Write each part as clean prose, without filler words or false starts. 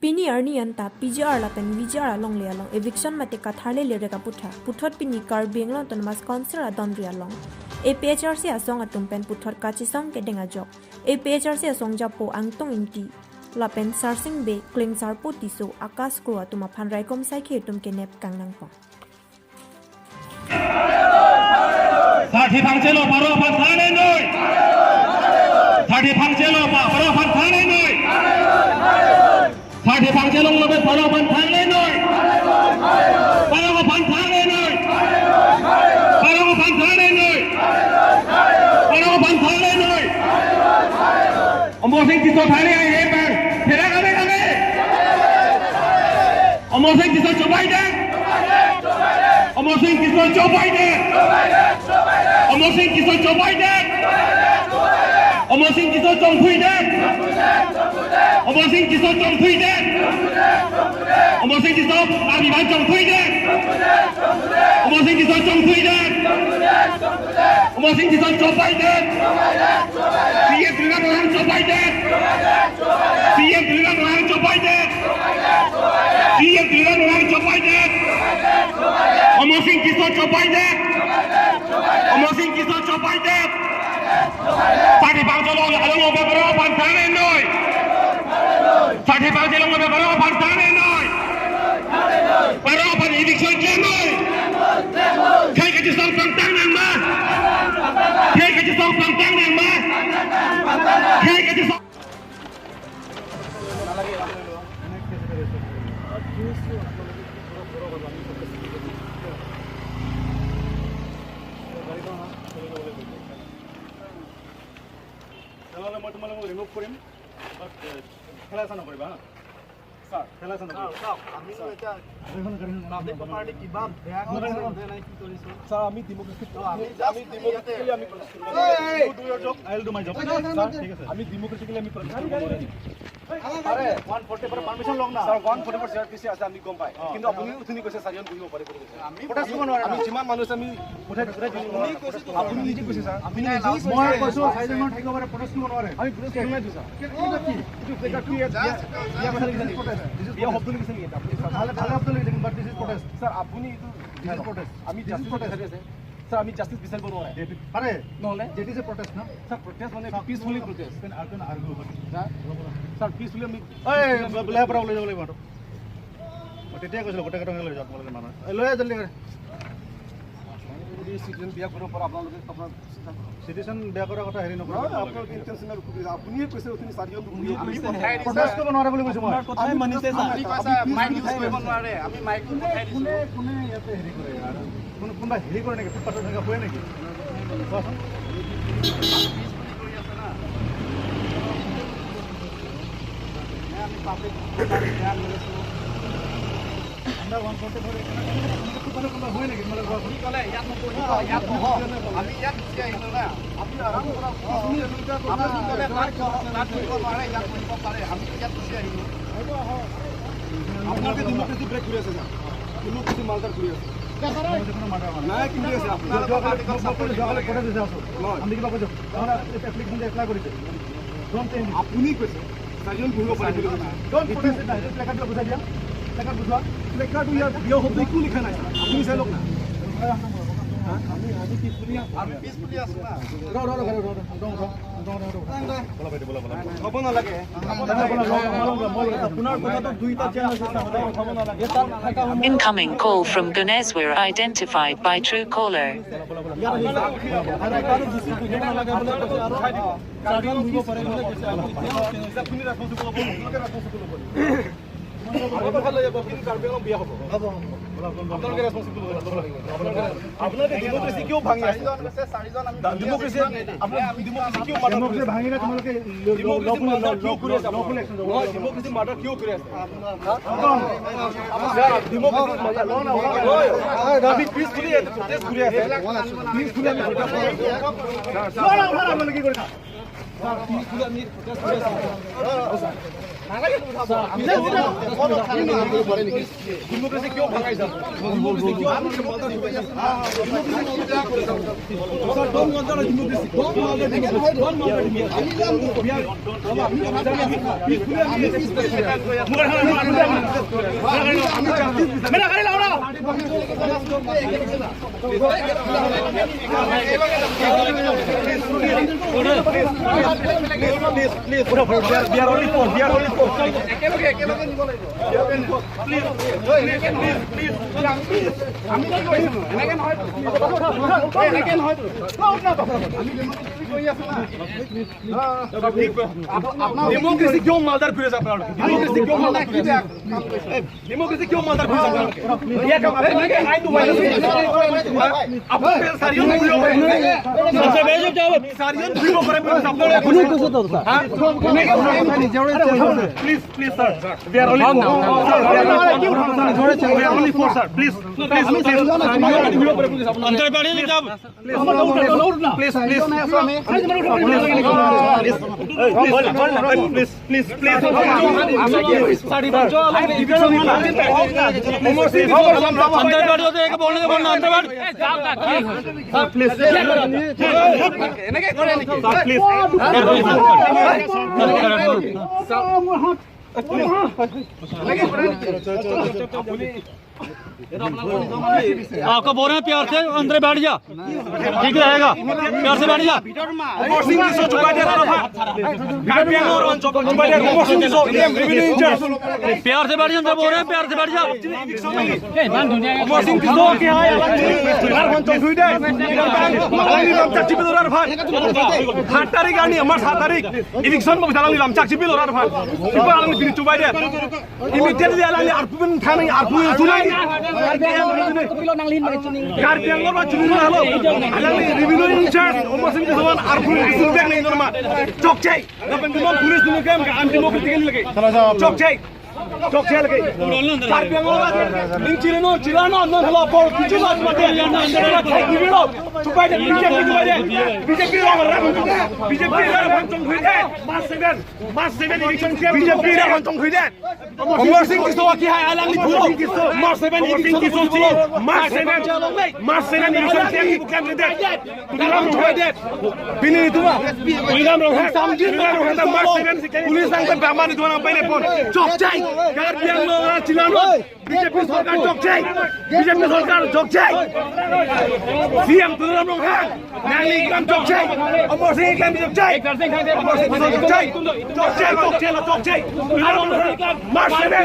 Pini arni anta PGR la pen VGR long le long eviction mate ka tharle le re ka puthot pini kar beng long ton mas council a don ria long e PHRC asong atum pen puthot ka chi song ke denga jok e PHRC asong japo angtong inti la pen sarsing be kling sar po ti so akas kro atuma phan rai kom sai khe tum ke nep kang nang po Sati Pangchelo Paro Pan Thane Noi Sati Pangchelo Paro Pan Thane Noi Sati Pangchelo Lobe Paro Pan Thane Noi Paro Pan Thane Noi Paro Pan Thane Noi Paro Pan Thane Noi Amor Singh Kiso Thane ai he par phera kame Amor Singh Kiso chobai de Amor Singh Kiso chobai de Amor Singh Kiso chobai de Amor Singh Kiso chong thui de Amor Singh Kiso chong thui de Amor Singh Kiso abi ban chong thui de Amor Singh Kiso chong thui de Amor Singh Kiso chobai de CM Trina Mohan chobai de CM Trina Mohan chobai de CM Trina Mohan chobai de Amor Singh Kiso chobai de Amor Singh Kiso chobai de Sati Pangchelo Lobe Paro Pan Thane Noi Sati Pangchelo Lobe Paro Pan Thane Noi Paro Pan eviction Noi Khai ka chi song pang tang nang ma Khai ka chi song pang tang nang ma Khai ka chi song মই তোমালোক remove কৰিম খেলা চানা কৰিবা sir খেলা চানা আমি এটা পাব্লিক পাৰ্টি কিবা বেয়া কৰে নাই কি কৰিছো স্যাৰ আমি ডেমোক্ৰেসি আমি do your job I will do my job sir ঠিক আছে আমি ডেমোক্ৰেসিক্যালি আমি আরে 140 पर परमिशन লং না স্যার 140 पर সিআরপিসি আছে আমি গম পাই কিন্তু আপুনি উঠনি কৈছে চাৰিজন বহিব পাৰে আমি প্ৰটেষ্ট কৰিব নোৱাৰে আমি যিমান মানুহ আছে আমি উঠাই দিম আপুনি নিজে কৈছে স্যাৰ আপুনি মই কৈছো চাৰিজন মানুহ থাকিব পাৰে প্ৰটেষ্ট কৰিব নোৱাৰে আমি প্ৰটেষ্ট কৰিব নাই দিছা কি ফেকাৰ কি ইয়া কথা লিখিছে প্ৰটেষ্ট ইয়া শব্দ লিখিছে নেকি আপুনি ভালে ভালে শব্দ লিখিছে but this is protest sir আপুনি ইটো প্ৰটেষ্ট আমি জাস্টিস প্ৰটেষ্ট আছে স্যাৰ আমি জাস্টিস বিচাৰিব নোৱাৰে আৰে নহলে যেটি যে প্ৰটেষ্ট না স্যাৰ প্ৰটেষ্ট মানে peacefully protest then argue sir peacefully আমি এই বলে পৰা লৈ যাব লাগিব মই তেতিয়া কৈছিলো গোটেই কথা লৈ যাওক তোমালোকে মানুহ লৈ জলদি কৰে সিটিজেন বিয়া কৰিব পৰা আপোনালোকে আপোনাৰ সিটিজেন বিয়া কৰাৰ কথা হেৰি নকৰা আপোনালোকে ইন্টেনশনাল আপুনিয়ে কৈছে উঠনি চাৰিজন প্ৰটেষ্ট কৰিব নোৱাৰে বুলি কৈছো মই কথাই মানিছে আপুনি কৈছে মাইক ইউজ কৰিব নোৱাৰে আমি মাইক পঠাই দিছো কোনে ইয়াতে হেৰি কৰে আৰু কোনবা হেৰি কৰে নেকি ফুটপাথত থকা হয় নেকি কোৱাচোন আমি পাব্লিক ধ্যান দিছো আমৰা 140 ধৰে কোনবা হয় নেকি মানে কি কলে ইয়াত নকৰি ইয়াত আমি ইয়াত গুচি আহিলো না আপুনি আৰাম কৰা আপুনি দুটা কথা আপুনি কলে তাত কৰিব পাৰে ইয়াত কৰিব পাৰে আমি ইয়াত গুচি আহিলো আপোনালোকে ডেমোক্ৰেসি ব্ৰেক কৰি আছে স্যাৰ কোনো কিছু মালদাৰ কৰি আছে নাই কি আছে আপোনালোকে আৰ্টিকল সাপোৰ্ট জগালে পঠাই দিছে আছো আমি কিবা কৈছো আমৰা এপ্লিকেশন এপ্লাই কৰিছে ডোন্ট চেঞ্জ আপুনি কৈছে চাৰিজন বহিব পাৰে বুলি কৈছে ডোন্ট প্ৰটেষ্ট না প্লেকাৰ্ড বুজাই দিয়া প্লেকাৰ্ড বুজোৱা প্লেকাৰ্ড ইয়াত বিয়া শব্দ একো লিখা নাই আপুনি চাই লওক না আমি পিছপুলি আছো না হ'ব নালাগে আপোনাৰ কথাটো দুইটা চেঞ্জ হৈছে হ'ব নালাগে Incoming call from Gunezwira identified by Truecaller. আপোনালোকে ডেমোক্ৰেসি কিয় ভাঙি আছে ডেমোক্ৰেসি আপোনালোকে ডেমোক্ৰেসি কিয় ডেমোক্ৰেসি ভাঙি না তোমালোকে ডেমোক্ৰেসি মাৰ্ডাৰ কিয় কৰি আছে ডেমোক্ৰেসি ল না আমি পিছফুলি প্ৰটেষ্ট কৰি আছে পিছফুলি আমি প্ৰটেষ্ট কৰি আছে আপোনালোকে কি কৰিছা পিছফুলি আমি প্ৰটেষ্ট কৰি আছে डेमोक्रेसी क्यों भगाइछ डेमोक्रेसी क्यों डेमोक्रेसी क्यों मालदार फिरे डेमोक्रेसी क्यों मालदार डेमोक्रेसी क्यों मालदार फिरे please please sir we are only four sir please अंदर बैठिए जब प्लीज प्लीज प्लीज प्लीज अंदर बैठो तो एक बोलने के बोलना अंदर बैठ प्लीज आपको बोल रहे हैं प्यार से अंदर बैठ जा ठीक रहेगा प्यार से बैठ जा प्यार से बैठ जा अंदर बोल रहे हैं प्यार से बैठ जा बीजेपी सरकार चौकचाई बीजेपी सरकार चौकचाई सीएम तुरंत लोग हैं नाली काम चौकचाई अमर सिंह काम चौकचाई चौकचाई चौकचाई चौकचाई मार्च सेवन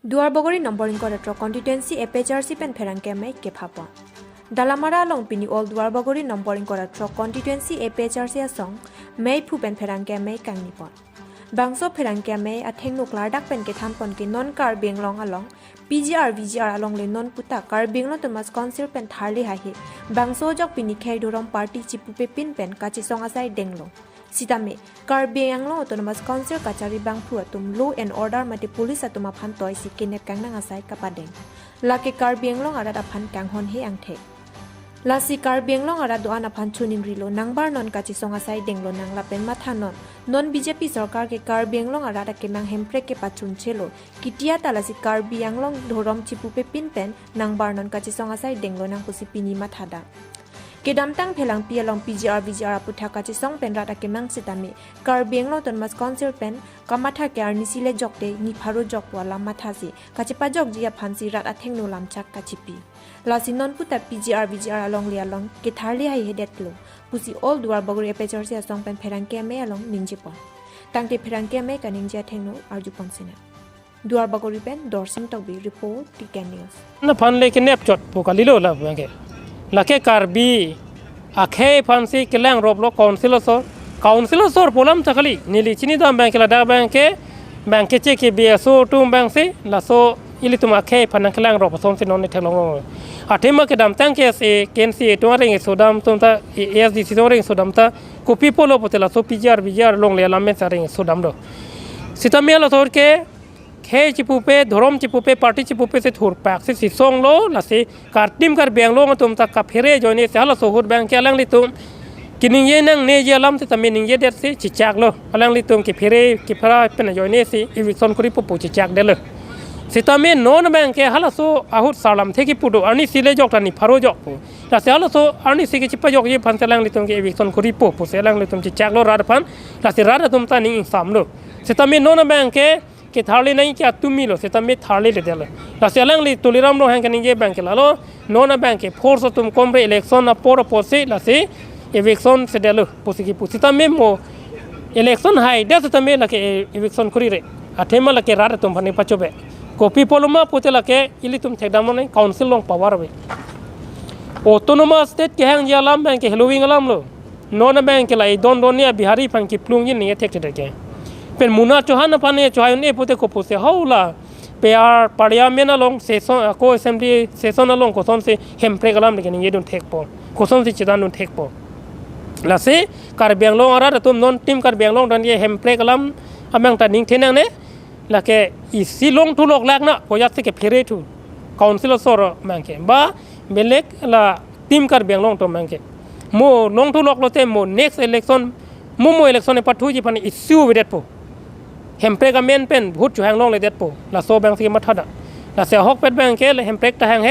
दुआर बगरी नम्बरिंग करेक्टर कॉन्स्टिट्यूएंसी एपीएचआरसी पेन फेरंके में के फापा दालामारा लंग पिनी ऑल दुआर बगरी नम्बरिंग करेक्टर कॉन्स्टिट्यूएंसी एपीएचआरसी असंग में फु पेन फेरंके में कांगनिपन बांसो फेरंके में अथेंग नुकलार डाक पेन के थामपन के नॉन कार बेंगलोंग अलong पीजीआर वीजीआर अलong ले नॉन पुता कार बेंगलो तमस काउंसिल पेन थारले हाहे बांसो जक पिनी खेदुरम पार्टी चिपु पे पिन पेन काची सोंगासाई डेंगलो सीतामे car bungalow autonomous council Kachari बांगफु तुम लो एंड ऑर्डर मते पुलिस तुमा फान तोय सिकेने कांगना आसाई कपादें लाके कार बेंगलो आरा फान कांगहन हे आंथे ลาสิการเบียงล่องอาราดูอานาพันชุนินริโลนังบาร์นอนกาจิซองอาศัยเด้งโลนังลาเป็นมาทานนนบีเจปีสการเกการเบียงล่องอาราดะเกมังเฮมเพรกเกปัจจุนเชโลกิติยาตาลาสิการเบียงล่องโดรอมชิปูเปปินเป็นนังบาร์นอนกาจิซองอาศัยเด้งโลนังปุสิปินีมาทาดาเกดัมตั้งเพลังเปียลอง PGR พุทธกาจิซองเป็นรัดเกมังสิตามิการเบียงล่องตนมัสคอนเซิลเป็นกามาทาเกอาร์นิซิเลจอกเดนิพารุจอกวาลามาทาสิกาจิปาจอกจียพันสิรัดอเทงโนลามชักกาจิปีลาสินนพุทธ PGR ลองเลียลองเกทาร์เลียให้เด็ดโลปุสิออลดูอาร์บกรีเปจอร์เซียซองเป็นเพลังเกเมลองนินจิปอนตั้งแต่เพลังเกเมกันนินจาเทงโนอาร์จุปอนสินะดูอาร์บกรีเป็นดอร์ซิงตอกบีรีพอร์ตที่แกนนิวส์นั่นพันเล็กเนบจดปุกลิโลละเวงเกลักเกการบีอาเคพันซีเกลังรบโลคอนซิลโซร์โปลัมตะคลีนิลิชินิดามแบงเกลาดาแบงเกเจเกบีเอโซตุมแบงซีลาโซอิลิตุมาเคพันนักเลังรบผสมสินนในเทลงอาเทมาเกดัมตั้งเกสเคนซีตัวเริงโซดัมตุนตาเอสดีซีตัวเริงโซดัมตาคูปีโปโลปเตลาโซพีจาร์ลงเลียลาเมสเริงโซดัมโดสิตามีลาโซเกเฮจิปูเป้ดรอมจิปูเป้ปาร์ตี้จิปูเป้สิทูร์แปกสิซองโลลาสิการติมการเบียงโลมาตุมตากับเฮเรจอยนี่เสียลาโซฮูดแบงเกลังลิตุมกินเยนังเนเยลัมสิตามีนิเยเด็ดสิจิจักโลลังลิตุมกิเพเรกิพราเป็นจอยนี่สิอีวิซอนคุริปูปูจิจักเดลสิตามีโนนแบงเกฮัลโซอาหุดซาลัมเทกิปูดูอันนี้สิเลจอกตันนี่พารุจอกปูลาสิฮัลโซอันนี้สิกิจิปจอกยี่พันเซลังลิตุมกิอีวิซอนคุริปูปูเซลังลิตุมจิจักโลราดพันลาสิราดตุมตานี่อิงสามโลสิตามีโนนแบงเกकि थाली नहीं क्या तुम मिलो से तब में थाली ले देलो लासे अलग ली तुलिराम लो हैं कहीं ये बैंक ला लो नोना बैंक के फोर्स तुम कम रे इलेक्शन ना पोर पोसे लासे इलेक्शन से देलो पोसे की पोसे तब में मो इलेक्शन हाई दे तब में लगे इलेक्शन करी रे आठे में लगे रात तुम बने पचो बे कॉपी पोलमा पोते लगे इली तुम ठेकदाम नहीं काउंसिल लोग पावर बे ऑटोनोमस स्टेट के हैं ये लाम बैंक के हेलोविंग लाम लो नोना बैंक के लाई दोन ने बिहारी फंक की प्लुंग ये नहीं ठेक ठेक केเป็นมุนาจหันพันเนี่ยจอยนี่พูดถึงกุศลเฮาล่ะเปียร์ปาริยาเมนลงเซซอนโคเซมดีเซซอนลงกุศลสิเฮมเพลกลามนี่กันยี่ดุนเทคปอกุศลสิจิดานุนเทคปอแล้วสิการเบียงลงอะไรแต่ตุ้มนนทีมการเบียงลงตอนนี้เฮมเพลกลามอเมงตัดนิ่งเทนังเนี่ยแล้วก็อีสิลงทุลกแรกนะพอยัดสิเก็บเพลทูคอนซิลโซร์แมงเกบ้าเบลเล็กละทีมการเบียงลงตัวแมงเกโมลงทุลกเราเต็มโม next election โมelection ในปัจจุบันอิสิววิเดตปอเฮมเพลกเมนเป็นพูดอยู่แห่งลงเลยเด็ดปูลาโซแบงซีมาทัดลาเสียฮอกเป็นแบงเกลเฮมเพลกตาแห่งเฮ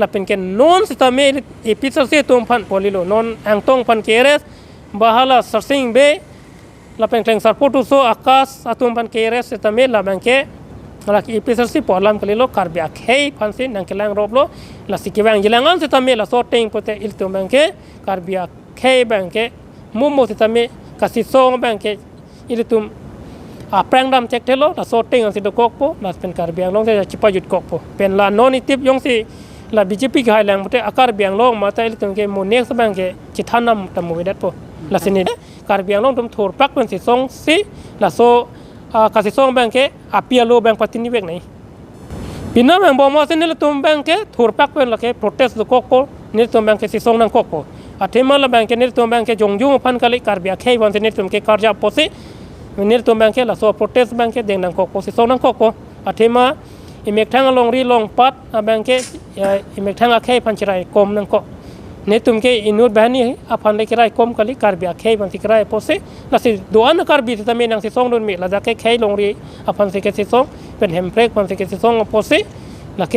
ลาเป็นเกนนอนสิตามีอีพิซซี่ตุมพันโพลิโลนอนแห่งตงพันเกเรสบาฮาลาสซิงเบลาเป็นเคร่งสารพูตุโซอากาสตุมพันเกเรสสิตามีลาแบงเกลาอีพิซซี่ปอลามกลิโลคาร์บิอาเคพันสินังเกลังรอบโลลาสิกิแบงยิลังอันสิตามีลาโซเต็งพุทธอิลตุมแบงเกคาร์บิอาเคแบงเกมุมโมสิตามีกสิโซแบงเกอิลตุมแปลงดำเช็คเทโลแต่โซติ้งอันสิดกอกโปนั่นเป็นการเบียงลงจะจิปายุดกอกโปเป็นลานนอนิติบยงสิลาบีจีพีไฮแลนด์มุเตอาการเบียงลงมาแต่ลิตุงเกมูเน็กซ์แบงเกจิตานัมตัมมูวิเดตโปลาสินีการเบียงลงตุมถูกปักเป็นสิซองสิลาโซกาสิซองแบงเกอาเปียโลแบงปัตินิเวกไหนปีนั้นแบงบอมาสินิลิตุมแบงเกถูกปักเป็นละเกโปรเทสต์ดกอกโปนิลิตุมแบงเกสิซองนังกอกโปอาเทมาละแบงเกนิลิตุมแบงเกจงยุ่งพันกะลิการเบียงเควันสินิลิตุมเกการจับโปสินี่ตัวแบงค์ละโซ่โปรเทสแบงค์เด้งนังกอกโปสิโซนังกอกโปอาเทมาอิเมกทั้งลงรีลงปัดแบงค์อิเมกทั้งอาเคพันชิไรกอมนังกอกนี่ตุ่มเกอินูดแบนนี่อภันเล็กไรกอมกะลิการบีอาเคพันสิกไรโปสิแล้วสิดวนการบีที่ทำให้นังสิซองโดนมีแล้วจะเคลงรีอภันสิเกสิซองเป็นเฮมเพลกพันสิเกสิซองโปสิแล้วเค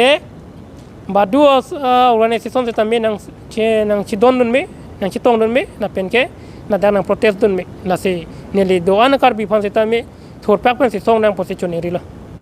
บาดูวันนี้สิซองที่ทำให้นังชิดอนโดนมีนังชิดตองโดนมีแล้วเป็นเกนั่นดังนั้นโปรเทสต์โดนมีแล้วสิเนี่ยลีดวนการบีพันสิทำให้ถูกแพ็กเป็นสิซองนังโพสิชันนี้ละ